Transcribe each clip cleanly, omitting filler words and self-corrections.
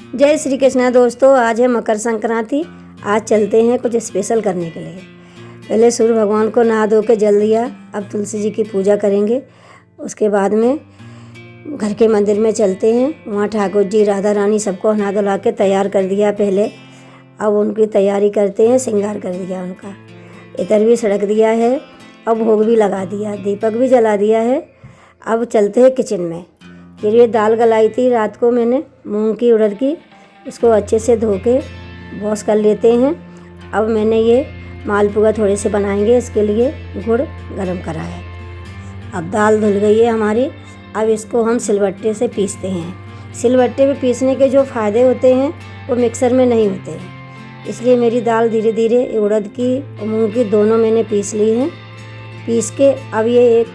जय श्री कृष्णा दोस्तों, आज है मकर संक्रांति। आज चलते हैं कुछ स्पेशल करने के लिए। पहले सूर्य भगवान को नहा धो के जल दिया। अब तुलसी जी की पूजा करेंगे। उसके बाद में घर के मंदिर में चलते हैं। वहाँ ठाकुर जी राधा रानी सबको नहा धुला के तैयार कर दिया पहले। अब उनकी तैयारी करते हैं, श्रृंगार कर दिया उनका। इधर भी सड़क दिया है। अब भोग भी लगा दिया, दीपक भी जला दिया है। अब चलते हैं किचन में। फिर ये दाल गलाई थी रात को मैंने, मूंग की उड़द की। इसको अच्छे से धो के वॉश कर लेते हैं। अब मैंने ये मालपुआ थोड़े से बनाएंगे, इसके लिए गुड़ गरम करा है। अब दाल धुल गई है हमारी। अब इसको हम सिलबट्टे से पीसते हैं। सिलबट्टे पे पीसने के जो फ़ायदे होते हैं वो मिक्सर में नहीं होते हैं। इसलिए मेरी दाल धीरे धीरे उड़द की और मूंग की दोनों मैंने पीस ली हैं। पीस के अब ये एक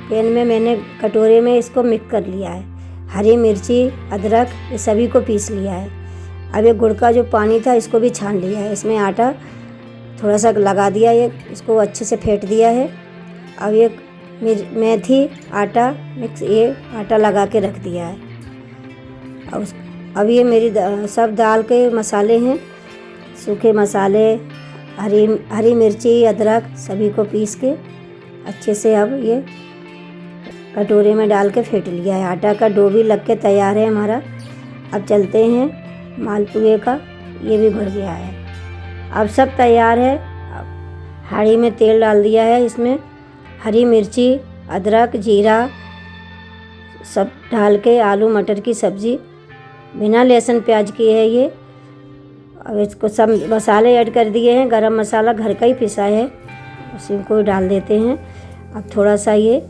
पैन में मैंने कटोरे में इसको मिक्स कर लिया है। हरी मिर्ची, अदरक, ये सभी को पीस लिया है। अब ये गुड़ का जो पानी था इसको भी छान लिया है। इसमें आटा थोड़ा सा लगा दिया, ये इसको अच्छे से फेंट दिया है। अब ये मेथी आटा मिक्स, ये आटा लगा के रख दिया है। अब ये मेरी सब दाल के मसाले हैं, सूखे मसाले, हरी मिर्ची, अदरक सभी को पीस के अच्छे से अब ये कटोरे में डाल के फेंट लिया है। आटा का डो भी लग के तैयार है हमारा। अब चलते हैं मालपुए का, ये भी भर गया है। अब सब तैयार है। अब हांडी में तेल डाल दिया है। इसमें हरी मिर्ची, अदरक, जीरा सब डाल के आलू मटर की सब्ज़ी बिना लहसुन प्याज की है ये। अब इसको सब मसाले ऐड कर दिए हैं। गरम मसाला घर का ही पिसा है, उसी को डाल देते हैं। अब थोड़ा सा ये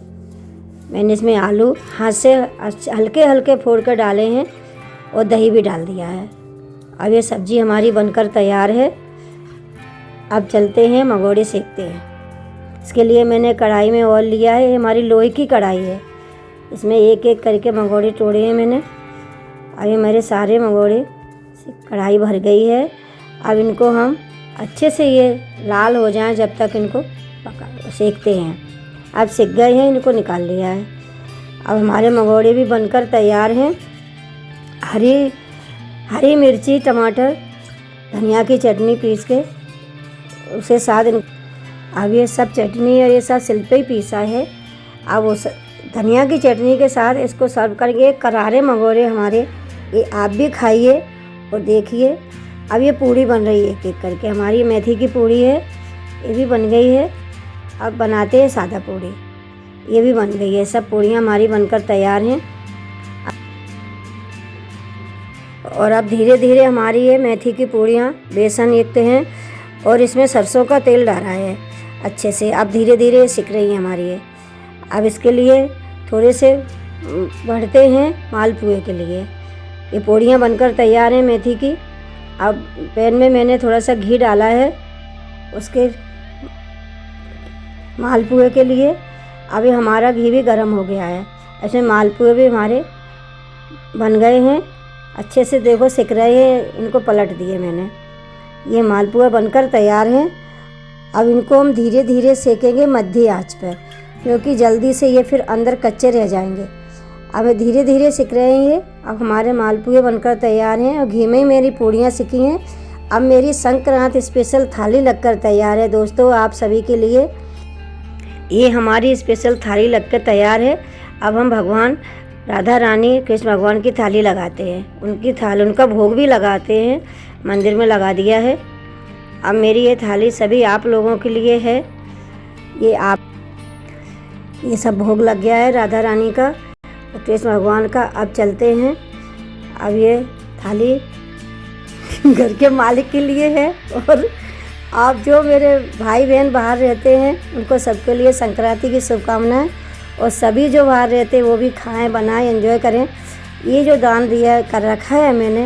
मैंने इसमें आलू हाथ से हल्के हल्के फोड़ कर डाले हैं और दही भी डाल दिया है। अब ये सब्ज़ी हमारी बनकर तैयार है। अब चलते हैं मंगोड़े सेकते हैं। इसके लिए मैंने कढ़ाई में ऑयल लिया है। ये हमारी लोहे की कढ़ाई है। इसमें एक एक करके मंगोड़े तोड़े हैं मैंने। अब ये मेरे सारे मंगोड़े कढ़ाई भर गई है। अब इनको हम अच्छे से ये लाल हो जाएं जब तक इनको सेकते हैं। अब सिक गए हैं, इनको निकाल लिया है। अब हमारे मंगोड़े भी बनकर तैयार हैं। हरी मिर्ची, टमाटर, धनिया की चटनी पीस के उसे साथ अब ये सब चटनी और ये सब सिल पे ही पीसा है। अब वो धनिया की चटनी के साथ इसको सर्व करके करारे मंगोड़े हमारे, ये आप भी खाइए और देखिए। अब ये पूड़ी बन रही है एक एक करके। हमारी मेथी की पूड़ी है, ये भी बन गई है। अब बनाते हैं सादा पूड़ी, ये भी बन गई है। सब पूड़ियाँ हमारी बनकर तैयार हैं। और अब धीरे धीरे हमारी ये मेथी की पूड़ियाँ बेसन युक्त हैं और इसमें सरसों का तेल डाला है अच्छे से। अब धीरे धीरे सिक रही है हमारी ये। अब इसके लिए थोड़े से बढ़ते हैं मालपुए के लिए। ये पूड़ियाँ बनकर तैयार हैं मेथी की। अब पैन में मैंने थोड़ा सा घी डाला है उसके मालपुए के लिए। अभी हमारा घी भी गर्म हो गया है। ऐसे मालपुए भी हमारे बन गए हैं अच्छे से। देखो सिक रहे हैं, इनको पलट दिए मैंने। ये मालपुआ बनकर तैयार हैं। अब इनको हम धीरे धीरे सेकेंगे मध्य आंच पर, क्योंकि जल्दी से ये फिर अंदर कच्चे रह जाएंगे। अब धीरे धीरे सिक रहे हैं ये। अब हमारे मालपुए बनकर तैयार हैं और घी में ही मेरी पूड़ियाँ सिकी हैं। अब मेरी संक्रांत स्पेशल थाली लगकर तैयार है दोस्तों, आप सभी के लिए। ये हमारी स्पेशल थाली लगकर तैयार है। अब हम भगवान राधा रानी कृष्ण भगवान की थाली लगाते हैं। उनका भोग भी लगाते हैं, मंदिर में लगा दिया है। अब मेरी ये थाली सभी आप लोगों के लिए है। ये सब भोग लग गया है राधा रानी का और कृष्ण भगवान का। अब चलते हैं। अब ये थाली घर के मालिक के लिए है और आप जो मेरे भाई बहन बाहर रहते हैं उनको सबके लिए संक्रांति की शुभकामनाएं। और सभी जो बाहर रहते हैं वो भी खाएं, बनाएं, एंजॉय करें। ये जो दान दिया कर रखा है मैंने,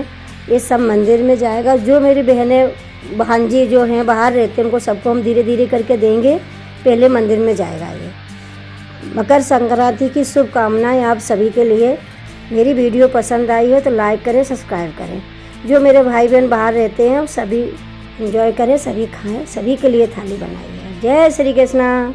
ये सब मंदिर में जाएगा। जो मेरी बहनें भांजी जो हैं बाहर रहते हैं उनको सबको हम धीरे धीरे करके देंगे, पहले मंदिर में जाएगा ये। मकर संक्रांति की शुभकामनाएं आप सभी के लिए। मेरी वीडियो पसंद आई हो तो लाइक करें, सब्सक्राइब करें। जो मेरे भाई बहन बाहर रहते हैं सभी एंजॉय करें, सभी खाएं, सभी के लिए थाली बनाई है। जय श्री कृष्णा।